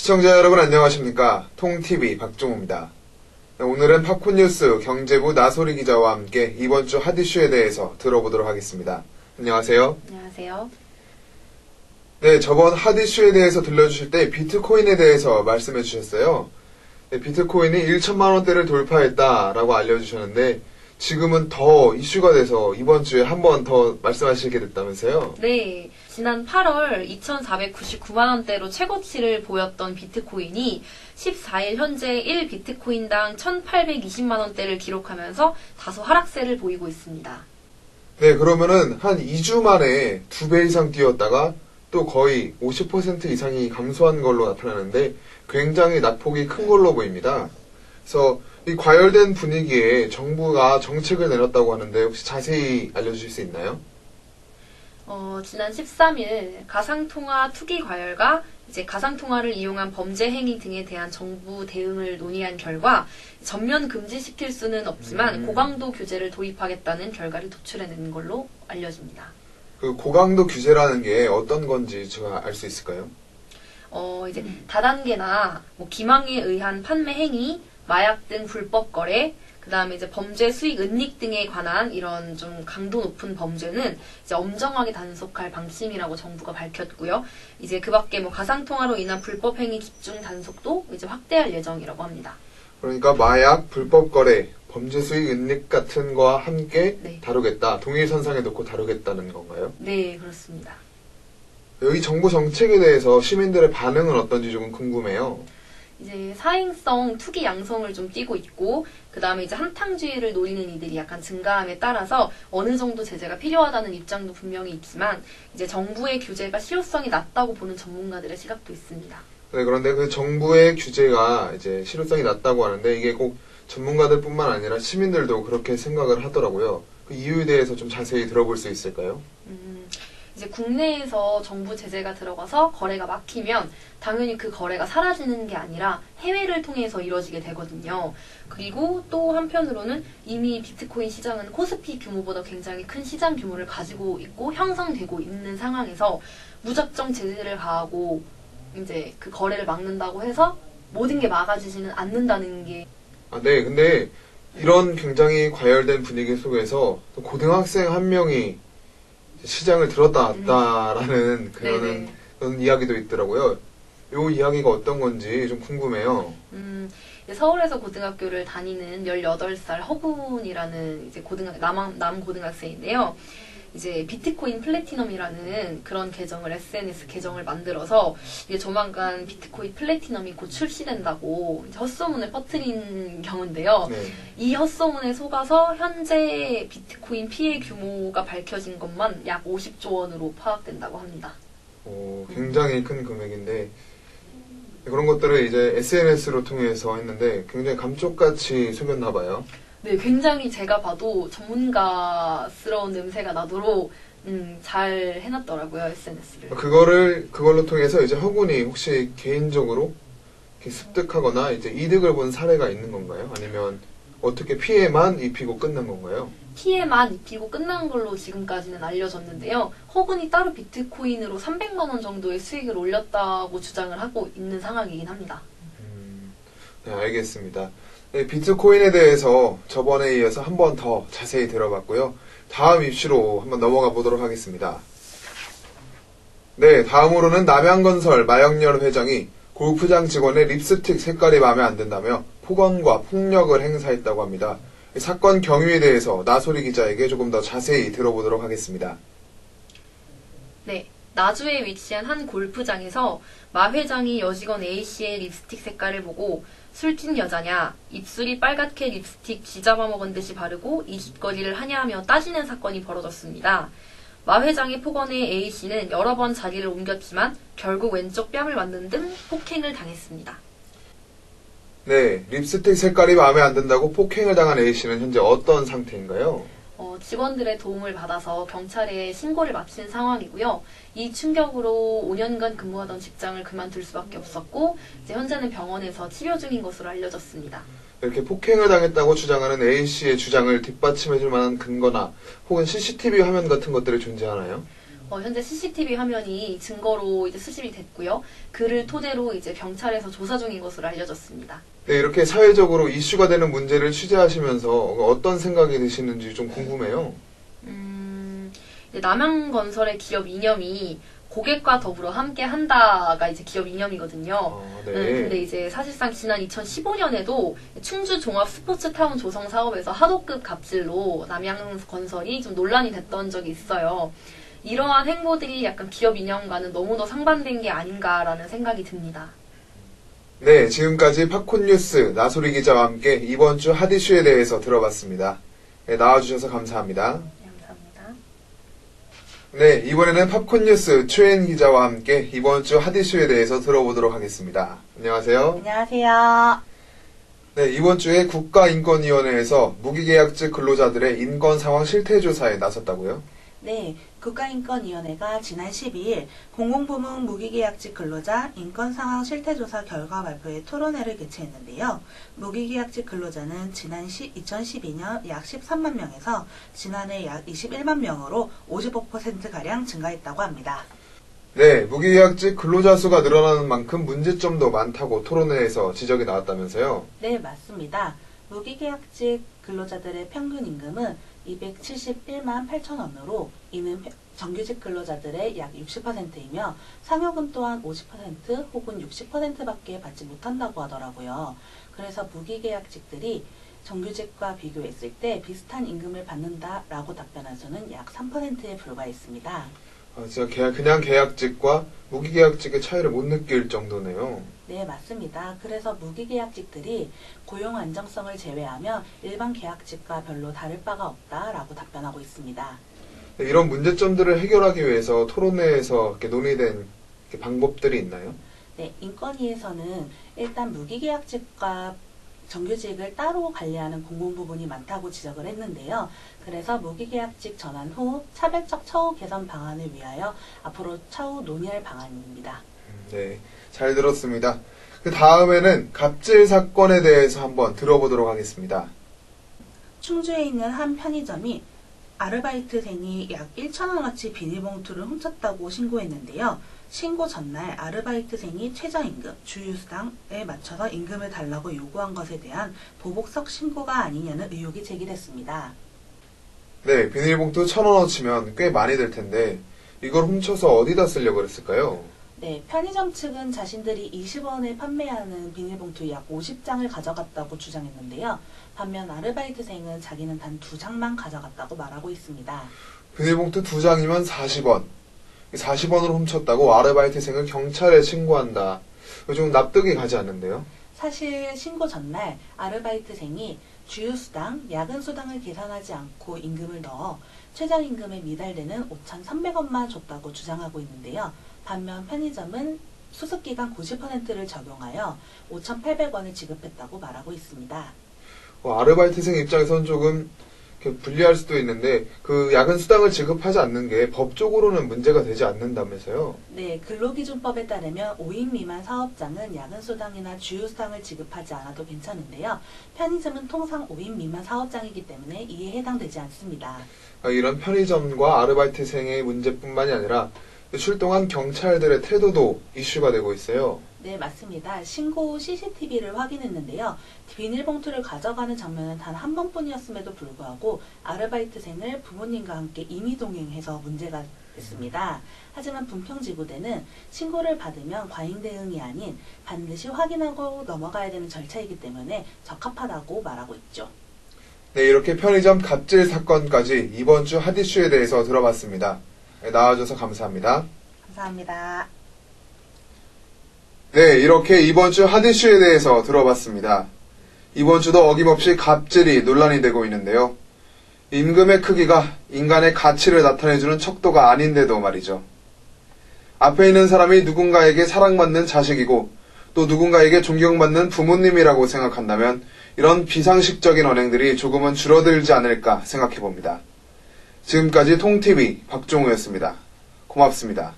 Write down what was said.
시청자 여러분 안녕하십니까? 통TV 박종호입니다. 오늘은 팝콘 뉴스 경제부 나소리 기자와 함께 이번 주 핫 이슈에 대해서 들어보도록 하겠습니다. 안녕하세요. 안녕하세요. 네, 저번 핫 이슈에 대해서 들려주실 때 비트코인에 대해서 말씀해 주셨어요. 네, 비트코인이 1천만 원대를 돌파했다라고 알려주셨는데 지금은 더 이슈가 돼서 이번 주에 한 번 더 말씀하시게 됐다면서요? 네, 지난 8월 2,499만 원대로 최고치를 보였던 비트코인이 14일 현재 1 비트코인당 1,820만 원대를 기록하면서 다소 하락세를 보이고 있습니다. 네, 그러면은 한 2주 만에 2배 이상 뛰었다가 또 거의 50% 이상이 감소한 걸로 나타나는데 굉장히 낙폭이 큰 걸로 보입니다. 그래서 이 과열된 분위기에 정부가 정책을 내놨다고 하는데 혹시 자세히 알려주실 수 있나요? 지난 13일 가상통화 투기 과열과 이제 가상통화를 이용한 범죄 행위 등에 대한 정부 대응을 논의한 결과 전면 금지시킬 수는 없지만 고강도 규제를 도입하겠다는 결과를 도출해낸 걸로 알려집니다. 그 고강도 규제라는 게 어떤 건지 제가 알 수 있을까요? 이제 다단계나 기망에 의한 판매 행위, 마약 등 불법 거래, 그 다음에 이제 범죄 수익 은닉 등에 관한 이런 좀 강도 높은 범죄는 이제 엄정하게 단속할 방침이라고 정부가 밝혔고요. 이제 그 밖에 가상통화로 인한 불법 행위 집중 단속도 이제 확대할 예정이라고 합니다. 그러니까 마약, 불법 거래, 범죄 수익 은닉 같은 거와 함께 네. 다루겠다. 동일선상에 놓고 다루겠다는 건가요? 네, 그렇습니다. 여기 정부 정책에 대해서 시민들의 반응은 어떤지 조금 궁금해요. 이제 사행성, 투기 양성을 좀 띠고 있고, 그 다음에 이제 한탕주의를 노리는 이들이 약간 증가함에 따라서 어느 정도 제재가 필요하다는 입장도 분명히 있지만, 이제 정부의 규제가 실효성이 낮다고 보는 전문가들의 시각도 있습니다. 네, 그런데 그 정부의 규제가 이제 실효성이 낮다고 하는데 이게 꼭 전문가들뿐만 아니라 시민들도 그렇게 생각을 하더라고요. 그 이유에 대해서 좀 자세히 들어볼 수 있을까요? 이제 국내에서 정부 제재가 들어가서 거래가 막히면 당연히 그 거래가 사라지는 게 아니라 해외를 통해서 이루어지게 되거든요. 그리고 또 한편으로는 이미 비트코인 시장은 코스피 규모보다 굉장히 큰 시장 규모를 가지고 있고 형성되고 있는 상황에서 무작정 제재를 가하고 이제 그 거래를 막는다고 해서 모든 게 막아지지는 않는다는 게. 네, 근데 이런 굉장히 과열된 분위기 속에서 또 고등학생 한 명이 시장을 들었다 놨다라는 그런 이야기도 있더라고요. 이 이야기가 어떤 건지 좀 궁금해요. 서울에서 고등학교를 다니는 18살 허군이라는 이제 남 고등학생인데요. 이제 비트코인 플래티넘이라는 그런 계정을 SNS 계정을 만들어서 이제 조만간 비트코인 플래티넘이 곧 출시된다고 이제 헛소문을 퍼뜨린 경우인데요. 네. 이 헛소문에 속아서 현재 비트코인 피해 규모가 밝혀진 것만 약 50조 원으로 파악된다고 합니다. 굉장히 큰 금액인데 그런 것들을 이제 SNS로 통해서 했는데 굉장히 감쪽같이 속였나 봐요. 네, 굉장히 제가 봐도 전문가스러운 냄새가 나도록 잘 해놨더라고요, SNS를. 그걸로 통해서 이제 허군이 혹시 개인적으로 이렇게 습득하거나 이제 이득을 본 사례가 있는 건가요? 아니면 어떻게 피해만 입히고 끝난 건가요? 피해만 입히고 끝난 걸로 지금까지는 알려졌는데요. 허군이 따로 비트코인으로 300만 원 정도의 수익을 올렸다고 주장을 하고 있는 상황이긴 합니다. 네, 알겠습니다. 네, 비트코인에 대해서 저번에 이어서 한 번 더 자세히 들어봤고요. 다음 이슈로 한번 넘어가 보도록 하겠습니다. 네, 다음으로는 남양건설 마영렬 회장이 골프장 직원의 립스틱 색깔이 마음에 안 든다며 폭언과 폭력을 행사했다고 합니다. 이 사건 경위에 대해서 나소리 기자에게 조금 더 자세히 들어보도록 하겠습니다. 네, 나주에 위치한 한 골프장에서 마 회장이 여직원 A씨의 립스틱 색깔을 보고 술찐 여자냐, 입술이 빨갛게 립스틱 쥐잡아먹은 듯이 바르고 이 짓거리를 하냐며 따지는 사건이 벌어졌습니다. 마 회장의 폭언에 A씨는 여러 번 자리를 옮겼지만 결국 왼쪽 뺨을 맞는 등 폭행을 당했습니다. 네, 립스틱 색깔이 마음에 안 든다고 폭행을 당한 A씨는 현재 어떤 상태인가요? 직원들의 도움을 받아서 경찰에 신고를 마친 상황이고요. 이 충격으로 5년간 근무하던 직장을 그만둘 수밖에 없었고 이제 현재는 병원에서 치료 중인 것으로 알려졌습니다. 이렇게 폭행을 당했다고 주장하는 A씨의 주장을 뒷받침해줄 만한 근거나 혹은 CCTV 화면 같은 것들이 존재하나요? 현재 CCTV 화면이 증거로 이제 수집이 됐고요. 그를 토대로 이제 경찰에서 조사 중인 것으로 알려졌습니다. 네, 이렇게 사회적으로 이슈가 되는 문제를 취재하시면서 어떤 생각이 드시는지 좀 궁금해요. 이제 남양건설의 기업 이념이 고객과 더불어 함께 한다가 이제 기업 이념이거든요. 네. 근데 이제 사실상 지난 2015년에도 충주 종합 스포츠타운 조성 사업에서 하도급 갑질로 남양건설이 좀 논란이 됐던 적이 있어요. 이러한 행보들이 약간 기업 이념과는 너무도 상반된 게 아닌가라는 생각이 듭니다. 네, 지금까지 팝콘 뉴스 나소리 기자와 함께 이번 주 핫 이슈에 대해서 들어봤습니다. 네, 나와주셔서 감사합니다. 네, 감사합니다. 네, 이번에는 팝콘 뉴스 최인 기자와 함께 이번 주 핫 이슈에 대해서 들어보도록 하겠습니다. 안녕하세요. 안녕하세요. 네, 이번 주에 국가인권위원회에서 무기계약직 근로자들의 인권 상황 실태 조사에 나섰다고요? 네, 국가인권위원회가 지난 12일 공공부문 무기계약직 근로자 인권상황 실태조사 결과 발표의 토론회를 개최했는데요. 무기계약직 근로자는 지난 2012년 약 13만 명에서 지난해 약 21만 명으로 55%가량 증가했다고 합니다. 네, 무기계약직 근로자 수가 늘어나는 만큼 문제점도 많다고 토론회에서 지적이 나왔다면서요? 네, 맞습니다. 무기계약직 근로자들의 평균 임금은 271만 8천 원으로 이는 정규직 근로자들의 약 60%이며 상여금 또한 50% 혹은 60%밖에 받지 못한다고 하더라고요. 그래서 무기계약직들이 정규직과 비교했을 때 비슷한 임금을 받는다라고 답변한 수는 약 3%에 불과했습니다. 진짜 그냥 계약직과 무기계약직의 차이를 못 느낄 정도네요. 네, 맞습니다. 그래서 무기계약직들이 고용 안정성을 제외하면 일반 계약직과 별로 다를 바가 없다라고 답변하고 있습니다. 네, 이런 문제점들을 해결하기 위해서 토론회에서 이렇게 논의된 방법들이 있나요? 네, 인권위에서는 일단 무기계약직과 정규직을 따로 관리하는 공공부문이 많다고 지적을 했는데요. 그래서 무기계약직 전환 후 차별적 처우 개선 방안을 위하여 앞으로 차후 논의할 방안입니다. 네, 잘 들었습니다. 그 다음에는 갑질 사건에 대해서 한번 들어보도록 하겠습니다. 충주에 있는 한 편의점이 아르바이트생이 약 1,000원어치 비닐봉투를 훔쳤다고 신고했는데요. 신고 전날 아르바이트생이 최저임금, 주휴수당에 맞춰서 임금을 달라고 요구한 것에 대한 보복성 신고가 아니냐는 의혹이 제기됐습니다. 네, 비닐봉투 1,000원어치면 꽤 많이 될 텐데 이걸 훔쳐서 어디다 쓰려고 그랬을까요? 네, 편의점 측은 자신들이 20원에 판매하는 비닐봉투 약 50장을 가져갔다고 주장했는데요. 반면 아르바이트생은 자기는 단 2장만 가져갔다고 말하고 있습니다. 비닐봉투 2장이면 40원. 40원으로 훔쳤다고 아르바이트생을 경찰에 신고한다. 좀 납득이 가지 않는데요? 사실 신고 전날 아르바이트생이 주휴수당, 야근수당을 계산하지 않고 임금을 넣어 최저임금에 미달되는 5,300원만 줬다고 주장하고 있는데요. 반면 편의점은 수습기간 90%를 적용하여 5,800원을 지급했다고 말하고 있습니다. 아르바이트생 입장에서는 조금 불리할 수도 있는데 그 야근 수당을 지급하지 않는 게 법적으로는 문제가 되지 않는다면서요? 네, 근로기준법에 따르면 5인 미만 사업장은 야근수당이나 주휴수당을 지급하지 않아도 괜찮은데요. 편의점은 통상 5인 미만 사업장이기 때문에 이에 해당되지 않습니다. 이런 편의점과 아르바이트생의 문제뿐만이 아니라 출동한 경찰들의 태도도 이슈가 되고 있어요. 네, 맞습니다. 신고 후 CCTV를 확인했는데요. 비닐봉투를 가져가는 장면은 단 한 번뿐이었음에도 불구하고 아르바이트생을 부모님과 함께 임의동행해서 문제가 됐습니다. 하지만 분평지구대는 신고를 받으면 과잉 대응이 아닌 반드시 확인하고 넘어가야 되는 절차이기 때문에 적합하다고 말하고 있죠. 네, 이렇게 편의점 갑질 사건까지 이번 주 핫 이슈에 대해서 들어봤습니다. 네, 나와줘서 감사합니다. 감사합니다. 네, 이렇게 이번 주 핫 이슈에 대해서 들어봤습니다. 이번 주도 어김없이 갑질이 논란이 되고 있는데요. 임금의 크기가 인간의 가치를 나타내주는 척도가 아닌데도 말이죠. 앞에 있는 사람이 누군가에게 사랑받는 자식이고 또 누군가에게 존경받는 부모님이라고 생각한다면 이런 비상식적인 언행들이 조금은 줄어들지 않을까 생각해봅니다. 지금까지 통TV 박종우였습니다. 고맙습니다.